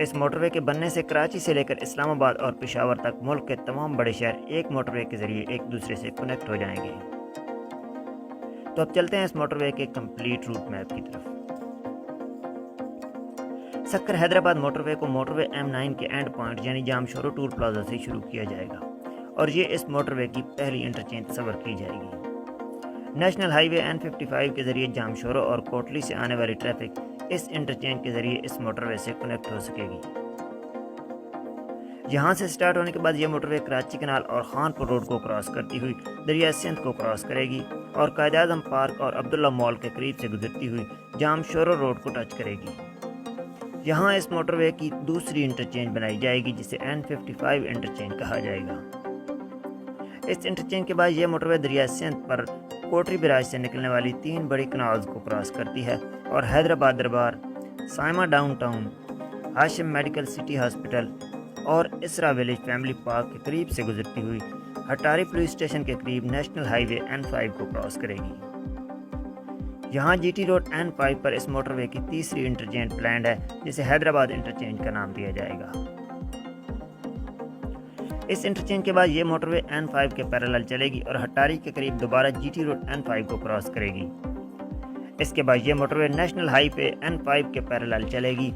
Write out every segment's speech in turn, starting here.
اس motor وے کے بننے سے کراچی سے لے کر اسلام آباد اور پشاور تک ملک کے تمام بڑے شہر ایک موٹر وے کے ذریعے ایک دوسرے سے کنیکٹ ہو جائیں گے۔ تو اب چلتے ہیں اس موٹر وے کے کمپلیٹ روٹ میپ کی طرف۔ سکر حیدرآباد موٹر وے کو موٹر وے M9 کے اینڈ پوائنٹ یعنی جامشورو ٹول پلازا سے شروع کیا جائے گا اور یہ اس موٹر وے کی پہلی انٹرچینج تصور کی جائے گی۔ نیشنل ہائی وے N55 کے ذریعے جامشورو اور کوٹلی سے آنے والی ٹریفک اس انٹرچینج کے ذریعے اس موٹر وے سے کنیکٹ ہو سکے گی۔ یہاں سے سٹارٹ ہونے کے بعد یہ موٹر وے کراچی کنال اور خانپور روڈ کو کراس کرتی ہوئی دریا سندھ کو کراس کرے گی اور قائد اعظم پارک اور عبداللہ مال کے قریب سے گزرتی ہوئی جامشورو روڈ کو ٹچ کرے گی۔ یہاں اس موٹر وے کی دوسری انٹرچینج بنائی جائے گی جسے N55 انٹرچینج کہا جائے گا۔ اس انٹرچینج کے بعد یہ موٹر وے دریا سندھ پر کوٹری براج سے نکلنے والی 3 بڑی کنالز کو کراس کرتی ہے اور حیدرآباد دربار، سائما ڈاؤن ٹاؤن، ہاشم میڈیکل سٹی ہاسپٹل اور اسرا ویلیج فیملی پارک کے قریب سے گزرتی ہوئی ہٹاری پولیس اسٹیشن کے قریب نیشنل ہائی وے N5 کو کراس کرے گی۔ یہاں جی ٹی روڈ N5 پر اس موٹر وے کی تیسری انٹرچینج پلانڈ ہے جسے حیدرآباد انٹرچینج کا نام دیا جائے گا۔ اس انٹرچینج کے بعد یہ موٹر وے N5 کے پیرالل چلے گی اور ہٹاری کے قریب دوبارہ جی ٹی روڈ N5 کو کراس کرے گی۔ اس کے بعد یہ موٹر وے نیشنل ہائی وے N5 کے پیرالل چلے گی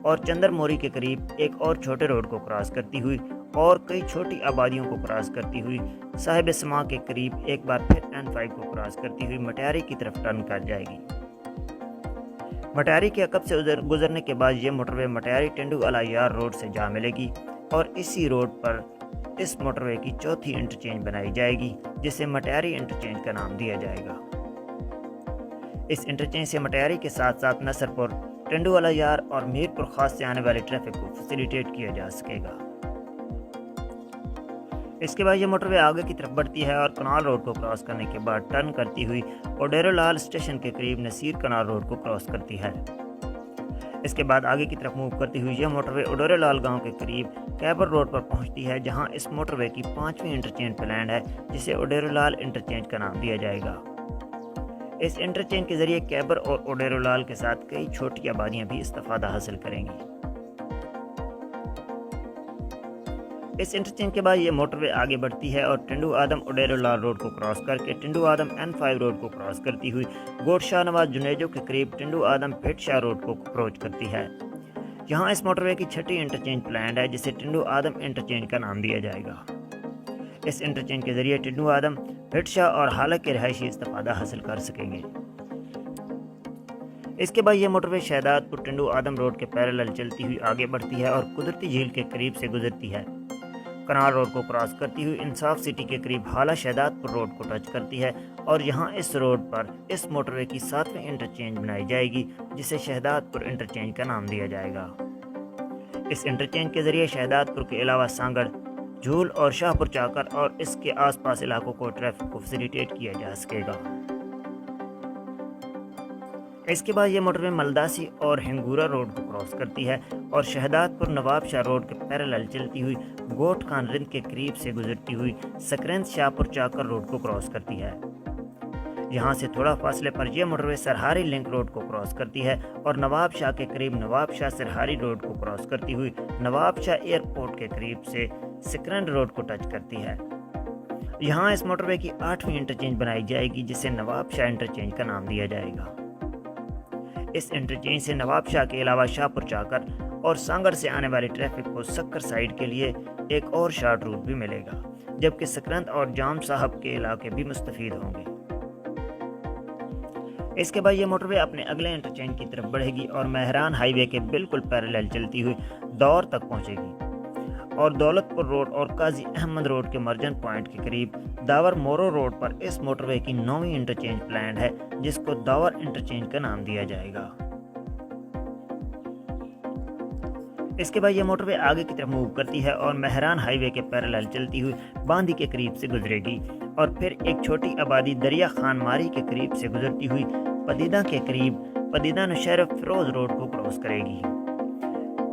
اور چندر موری کے قریب ایک اور چھوٹے روڈ کو کراس کرتی ہوئی اور کئی چھوٹی آبادیوں کو کراس کرتی ہوئی صاحب سما کے قریب ایک بار پھر N5 کو کراس کرتی ہوئی مٹیاری کی طرف ٹرن کر جائے گی۔ مٹیاری کے عقب سے گزرنے کے بعد یہ موٹر وے مٹیاری ٹنڈو اعلیٰ یار روڈ سے جا ملے گی اور اسی روڈ پر اس موٹر وے کی چوتھی انٹرچینج بنائی جائے گی جسے مٹیاری انٹرچینج کا نام دیا جائے گا۔ اس انٹرچینج سے مٹیاری کے ساتھ ساتھ نصرپور، ٹنڈو اعلیٰ یار اور میر پور خاص سے آنے والے ٹریفک کو فیسیلیٹیٹ کیا جا سکے گا۔ اس کے بعد یہ موٹر وے آگے کی طرف بڑھتی ہے اور کنال روڈ کو کراس کرنے کے بعد ٹرن کرتی ہوئی اوڈیرو لال اسٹیشن کے قریب نصیر کنال روڈ کو کراس کرتی ہے۔ اس کے بعد آگے کی طرف موو کرتی ہوئی یہ موٹر وے اوڈیرو لال گاؤں کے قریب کیبر روڈ پر پہنچتی ہے جہاں اس موٹر وے کی 5ویں انٹرچینج پلانڈ ہے جسے اوڈیرو لال انٹرچینج کا نام دیا جائے گا۔ اس انٹرچینج کے ذریعے کیبر اور اوڈیرو لال کے ساتھ کئی چھوٹی آبادیاں بھی استفادہ حاصل کریں گی۔ اس انٹرچینج کے بعد یہ موٹر وے آگے بڑھتی ہے اور ٹنڈو آدم اوڈیرو لال روڈ کو کراس کر کے ٹنڈو آدم N5 روڈ کو کراس کرتی ہوئی گوٹ شاہ نواز جنیجو کے قریب ٹنڈو آدم پھٹ شاہ روڈ کو اپروچ کرتی ہے۔ یہاں اس موٹر وے کی 6ٹھی انٹرچینج پلانڈ ہے جسے ٹنڈو آدم انٹرچینج کا نام دیا جائے گا۔ اس انٹرچینج کے ذریعے ٹنڈو آدم، پھٹ شاہ اور حالق کے رہائشی استفادہ حاصل کر سکیں گے۔ اس کے بعد یہ موٹر وے شہداد پور ٹنڈو آدم روڈ کے پیرالل چلتی ہوئی آگے بڑھتی ہے اور قدرتی جھیل کے قریب سے گزرتی ہے۔ کنال روڈ کو کراس کرتی ہوئی انصاف سٹی کے قریب حالہ شہداد پور روڈ کو ٹچ کرتی ہے اور یہاں اس روڈ پر اس موٹر وے کی 7ویں انٹرچینج بنائی جائے گی جسے شہداد پور انٹرچینج کا نام دیا جائے گا۔ اس انٹرچینج کے ذریعے شہداد پور کے علاوہ سانگڑ، جھول اور شاہ پور چاکر اور اس کے آس پاس علاقوں کو ٹریفک کو فیسیلیٹیٹ کیا جا سکے گا۔ اس کے بعد یہ موٹر وے ملداسی اور ہنگورا روڈ کو کراس کرتی ہے اور شہداد پور نواب شاہ روڈ کے پیرالل چلتی ہوئی گوٹ خان رند کے قریب سے گزرتی ہوئی سکرند شاہ پور چاکر روڈ کو کراس کرتی ہے۔ یہاں سے تھوڑا فاصلے پر یہ موٹر وے سرہاری لنک روڈ کو کراس کرتی ہے اور نواب شاہ کے قریب نواب شاہ سرہاری روڈ کو کراس کرتی ہوئی نواب شاہ ایئرپورٹ کے قریب سے سکرند روڈ کو ٹچ کرتی ہے۔ یہاں اس موٹر وے کی 8ویں انٹرچینج بنائی جائے گی جسے نواب شاہ انٹرچینج کا نام دیا جائے گا۔ اس انٹرچینج سے نواب شاہ کے علاوہ شاہ پور چاکر اور سانگڑ سے آنے والی ٹریفک کو سکر سائیڈ کے لیے ایک اور شارٹ روٹ بھی ملے گا جبکہ سکرند اور جام صاحب کے علاقے بھی مستفید ہوں گے۔ اس کے بعد یہ موٹر وے اپنے اگلے انٹرچینج کی طرف بڑھے گی اور مہران ہائی وے کے بالکل پیرالل چلتی ہوئی دور تک پہنچے گی اور دولت پور روڈ اور قاضی احمد روڈ کے مرجن پوائنٹ کے قریب داور مورو روڈ پر اس موٹر وے کی 9ویں انٹرچینج پلانڈ ہے جس کو داور انٹرچینج کا نام دیا جائے گا۔ اس کے بعد یہ موٹر وے آگے کی طرف موو کرتی ہے اور مہران ہائی وے کے پیرالل چلتی ہوئی باندی کے قریب سے گزرے گی اور پھر ایک چھوٹی آبادی دریا خان ماری کے قریب سے گزرتی ہوئی پدیدہ کے قریب پدیدہ نشیر فیروز روڈ کو کراس کرے گی،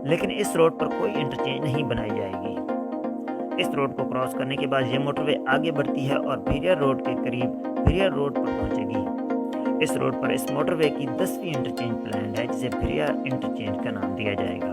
لیکن اس روڈ پر کوئی انٹرچینج نہیں بنائی جائے گی۔ اس روڈ کو کراس کرنے کے بعد یہ موٹر وے آگے بڑھتی ہے اور بھیریا روڈ کے قریب بھیریا روڈ پر پہنچے گی۔ اس روڈ پر اس موٹر وے کی 10ویں انٹرچینج پلانڈ ہے جسے بھیریا انٹرچینج کا نام دیا جائے گا۔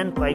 N5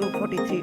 243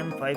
M5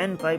N5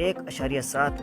$1.7